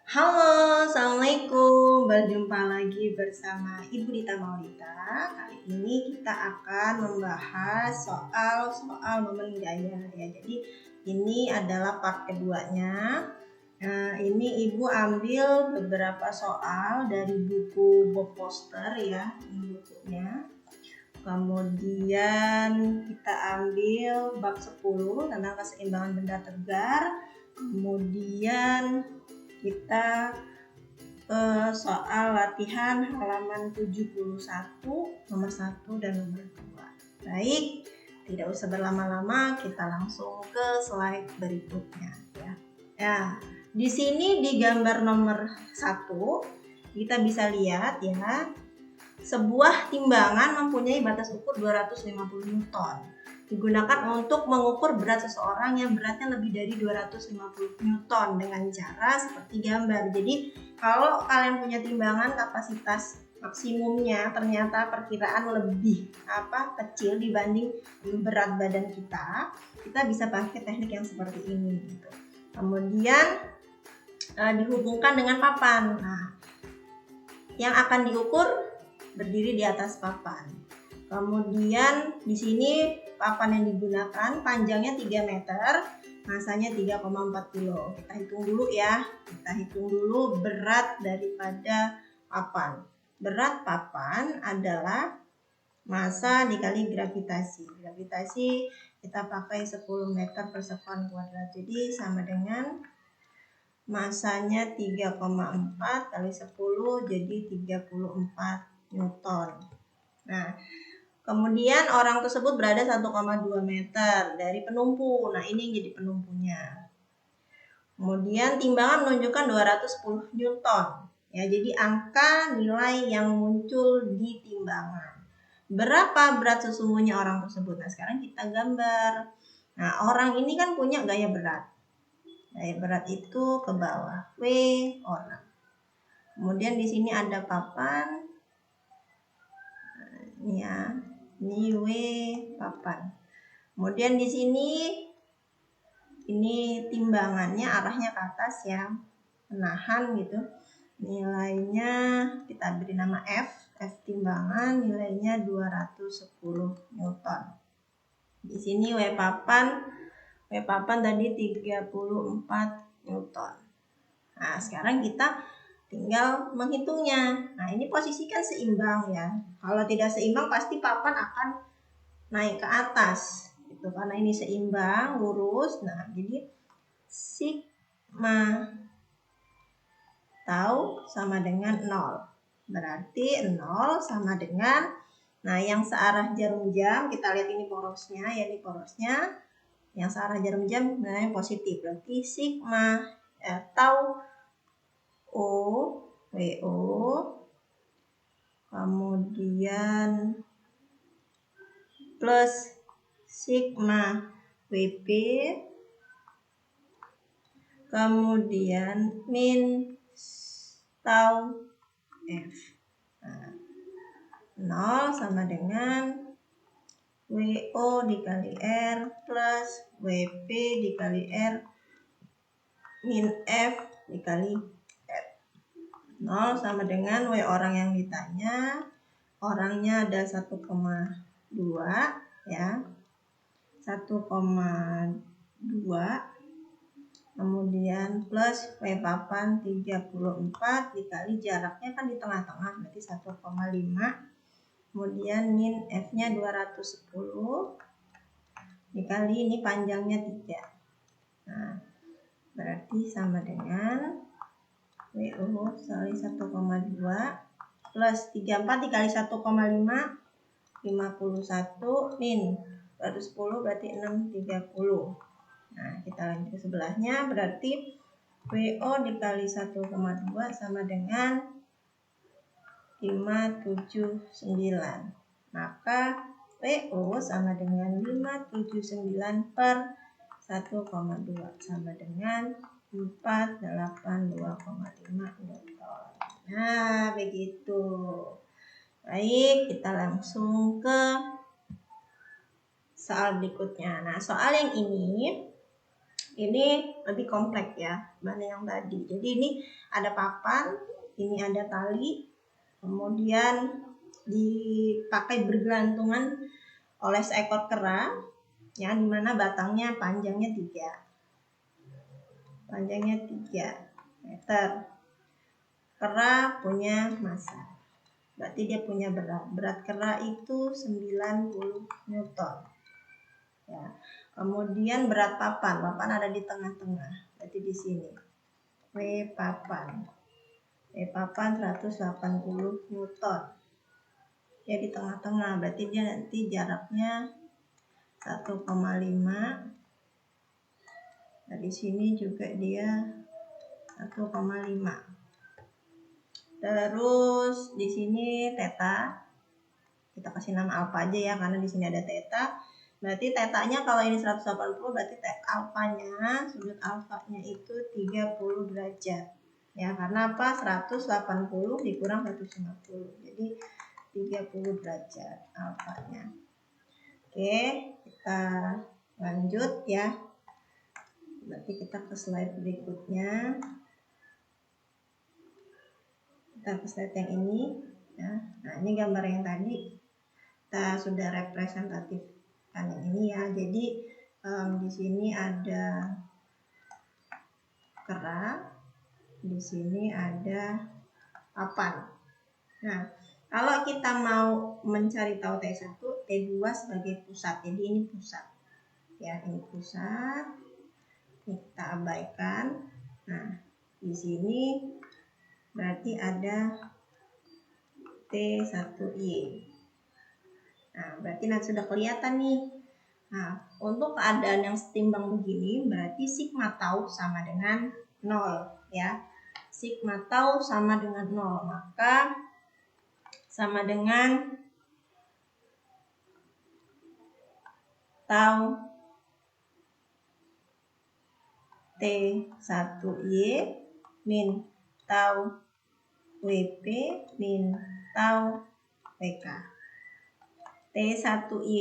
Halo, Assalamualaikum. Berjumpa lagi bersama Ibu Dita Maulita. Kali ini kita akan membahas soal momen gaya ya. Jadi ini adalah part keduanya. Ini Ibu ambil beberapa soal dari buku Bob Foster ya, ini bukunya. Kemudian kita ambil bab 10 tentang keseimbangan benda tegar. Kemudian kita soal latihan halaman 71 nomor 1 dan nomor 2. Baik, tidak usah berlama-lama, kita langsung ke slide berikutnya ya. Ya, di sini di gambar nomor 1 kita bisa lihat ya, sebuah timbangan mempunyai batas ukur 250 Newton. Digunakan untuk mengukur berat seseorang yang beratnya lebih dari 250 Newton dengan cara seperti gambar. Jadi kalau kalian punya timbangan kapasitas maksimumnya ternyata perkiraan lebih kecil dibanding berat badan kita bisa pakai teknik yang seperti ini gitu. Kemudian dihubungkan dengan papan. Nah, yang akan diukur berdiri di atas papan. Kemudian di sini papan yang digunakan panjangnya 3 meter, masanya 3,4 kilo. Kita hitung dulu ya. Kita hitung dulu berat daripada papan. Berat papan adalah massa dikali gravitasi. Gravitasi kita pakai 10 meter per sekon kuadrat. Jadi sama dengan masanya 3,4 kali 10 jadi 34 Newton. Nah, kemudian orang tersebut berada 1,2 meter dari penumpu. Nah, ini yang jadi penumpunya. Kemudian timbangan menunjukkan 210 Newton. Ya, jadi angka nilai yang muncul di timbangan. Berapa berat sesungguhnya orang tersebut? Nah, sekarang kita gambar. Nah, orang ini kan punya gaya berat. Gaya berat itu ke bawah. W orang. Kemudian di sini ada papan. Ini ya. Ini W papan. Kemudian di sini ini timbangannya arahnya ke atas ya. Menahan gitu. Nilainya kita beri nama F. F timbangan nilainya 210 Newton. Di sini W papan tadi 34 Newton. Nah, sekarang kita tinggal menghitungnya. Nah, ini posisikan seimbang ya. Kalau tidak seimbang pasti papan akan naik ke atas. Gitu, karena ini seimbang, lurus. Nah, jadi sigma tau sama dengan 0. Berarti 0 sama dengan, nah yang searah jarum jam, kita lihat ini porosnya, ya ini porosnya. Yang searah jarum jam sebenarnya positif. Berarti sigma tau O WO, kemudian plus sigma WP, kemudian min tau F. Nah, 0 sama dengan WO dikali R plus WP dikali R min F dikali R. 0 sama dengan W orang yang ditanya. Orangnya ada 1,2 ya. 1,2 kemudian plus W papan 34 dikali jaraknya kan di tengah-tengah berarti 1,5, kemudian min F nya 210 dikali ini panjangnya 3. Nah, berarti sama dengan WO kali 1,2 plus 34 dikali 1,5 51 min 210 berarti 630. Nah, kita lanjut ke sebelahnya, berarti WO dikali 1,2 sama dengan 579. Maka WO sama dengan 579 per 1,2 sama dengan 482,5 Newton. Nah, begitu. Baik, kita langsung ke soal berikutnya. Nah, soal yang ini ini lebih kompleks ya dibanding yang tadi. Jadi ini ada papan, ini ada tali, kemudian dipakai bergelantungan oleh seekor kera, ya, dimana batangnya panjangnya 3 meter. Kera punya massa, berarti dia punya berat kera itu 90 Newton. Ya. Kemudian berat papan ada di tengah-tengah, berarti di sini. W papan 180 Newton. Ya di tengah-tengah, berarti dia nanti jaraknya 1,5. Nah, di sini juga dia 1,5. Terus di sini theta, kita kasih nama alfa aja ya karena di sini ada theta. Berarti tetanya kalau ini 180, berarti alfanya, sudut alfanya itu 30 derajat. Ya, karena apa? 180 dikurang 150. Jadi 30 derajat alfanya. Oke, kita lanjut ya. Berarti kita ke slide berikutnya. Kita ke slide yang ini ya. Nah, ini gambar yang tadi kita sudah representatifkan yang ini ya. Jadi di sini ada kera, di sini ada papan. Nah, kalau kita mau mencari tahu T1, T2 sebagai pusat. Jadi ini pusat. Ya, ini pusat. Ini kita abaikan. Nah, di sini berarti ada T1Y. Nah, berarti nanti sudah kelihatan nih. Nah, untuk keadaan yang setimbang begini, berarti sigma tau sama dengan 0 ya. Sigma tau sama dengan 0, maka sama dengan tau T1Y min tau WP min tau WK. T1Y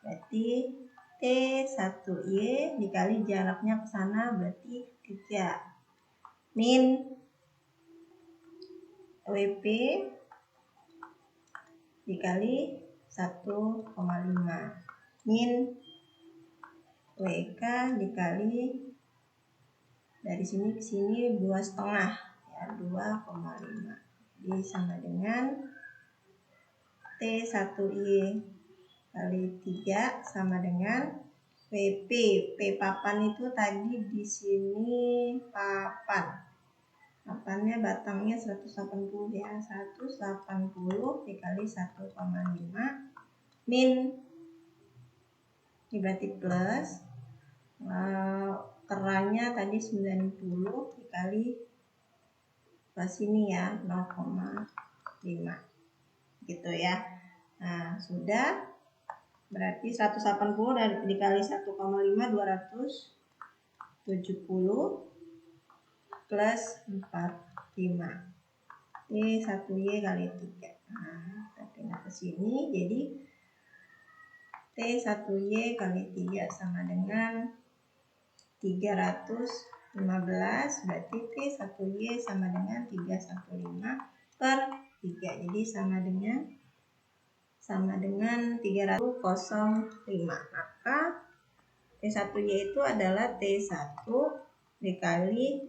berarti T1Y dikali jaraknya ke sana berarti 3 min WP dikali 1,5 min WK dikali dari sini ke sini 2,5 ya, 2,5. Jadi sama dengan T1Y kali 3 sama dengan WP. P papan itu tadi di sini papan. Papannya batangnya 180 ya. 180 dikali 1,5 min, ini berarti plus. Keranya tadi 90 dikali plus ini ya 0,5 gitu ya. Nah, sudah berarti 180 dikali 1,5 270 plus 45. Ini 1Y kali 3. Nah, kita pindah ke sini jadi T1Y kali 3 sama dengan 315, berarti T1Y sama dengan 315 per 3. Jadi sama dengan 305. Maka T1Y itu adalah T1 dikali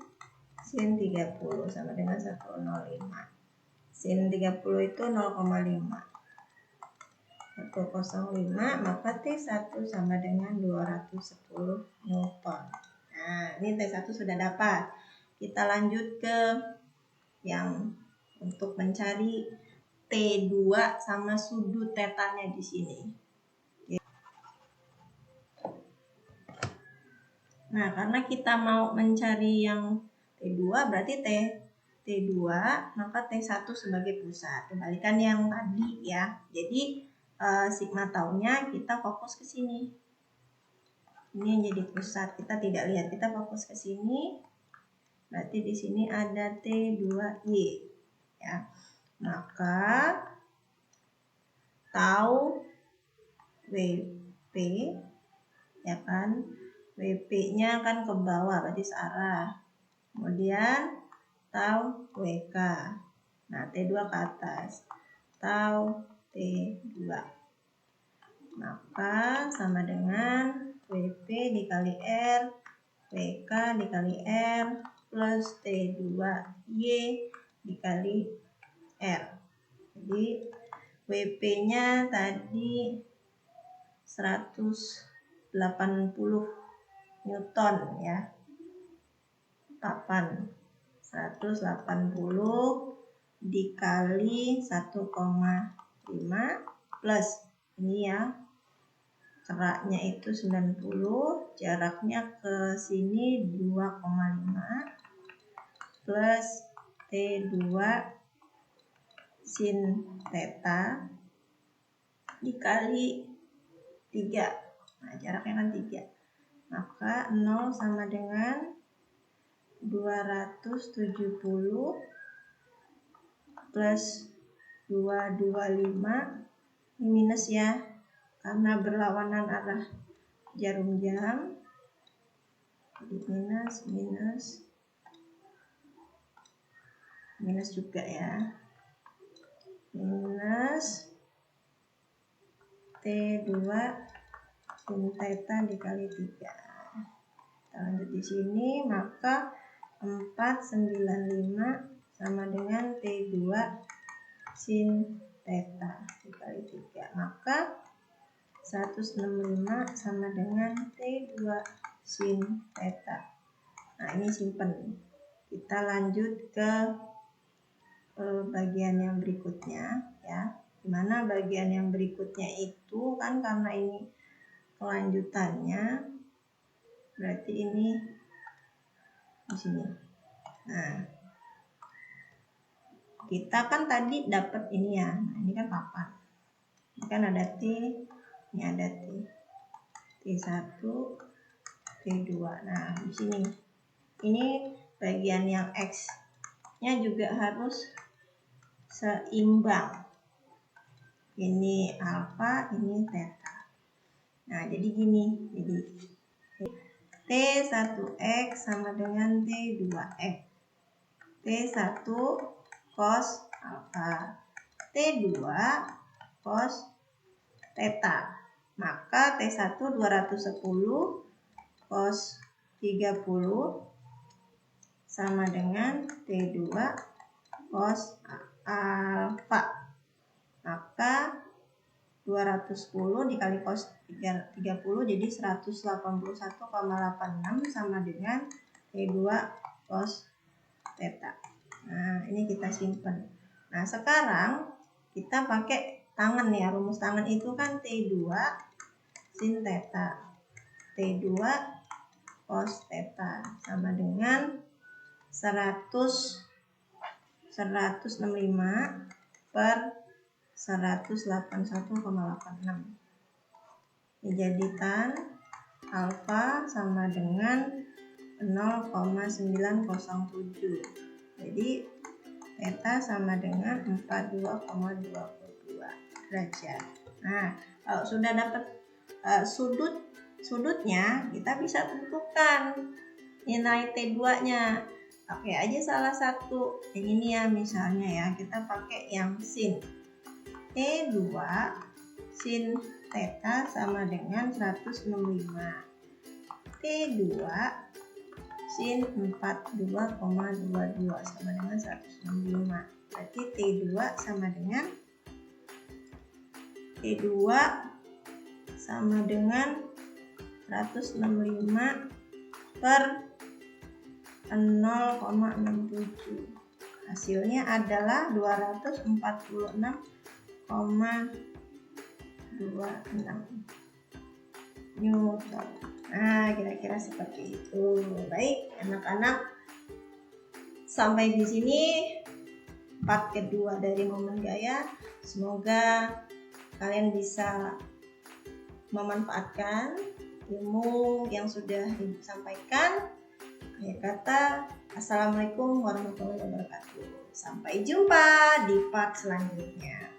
sin 30 sama dengan 105. Sin 30 itu 0,5. 105, maka T1 sama dengan 210 Newton. Nah, ini T1 sudah dapat. Kita lanjut ke yang untuk mencari T2 sama sudut tetanya di sini. Nah, karena kita mau mencari yang T2 berarti T2 maka T1 sebagai pusat. Kembalikan yang tadi ya. Jadi sigma taunya kita fokus ke sini. Ini yang jadi pusat, kita tidak lihat, kita fokus ke sini. Berarti di sini ada T2Y ya. Maka tau WP ya kan WP-nya kan ke bawah, berarti searah. Kemudian tau WK. Nah, T2 ke atas. Tau T2. Maka sama dengan WP dikali R, WK dikali R, plus T2Y dikali R. Jadi WP-nya tadi 180 Newton ya. Papan 180 dikali 1,5 plus ini ya, keraknya itu 90, jaraknya ke sini 2,5 plus T2 sin theta dikali 3. Nah, jaraknya kan 3. Maka 0 sama dengan 270 plus 225. Ini minus ya, karena berlawanan arah jarum jam. Jadi minus juga ya. Minus T2 sin theta dikali 3. Kita lanjut di sini, maka 495 sama dengan T2 sin theta dikali 3. Maka 165 sama dengan T2 sin theta. Nah, ini simpen. Kita lanjut ke bagian yang berikutnya ya. Dimana bagian yang berikutnya itu kan karena ini kelanjutannya, berarti ini di sini. Nah, kita kan tadi dapat ini ya. Nah, ini kan papan. Ini kan ada T, ini ada T. T1, T2. Nah, di sini. Ini bagian yang X-nya juga harus seimbang. Ini alfa, ini theta. Nah, jadi gini. Jadi T1X sama dengan T2X. T1 cos alfa, T2 cos theta. Maka T1 210 cos 30 sama dengan T2 cos alfa. Maka 210 dikali cos 30 jadi 181,86 sama dengan T2 cos theta. Nah, ini kita simpan. Nah, sekarang kita pakai tangan ya. Rumus tangan itu kan T2 sin theta. T2 cos theta sama dengan 165 per 181,86. Jadi tan alfa sama dengan 0,907. Jadi theta sama dengan 42,22 derajat. Nah, kalau sudah dapat sudutnya, kita bisa tentukan nilai T2-nya. Pakai aja salah satu. Yang ini ya, misalnya ya, kita pakai yang sin. T2 sin theta sama dengan 165. T2 sin 42,22 sama dengan 165. Berarti T2 sama dengan 165 per 0,67. Hasilnya adalah 246,26 Newton. Nah, kira-kira seperti itu. Baik, anak-anak, sampai di sini part kedua dari momen gaya. Semoga kalian bisa memanfaatkan ilmu yang sudah disampaikan. Akhir kata, assalamualaikum warahmatullahi wabarakatuh. Sampai jumpa di part selanjutnya.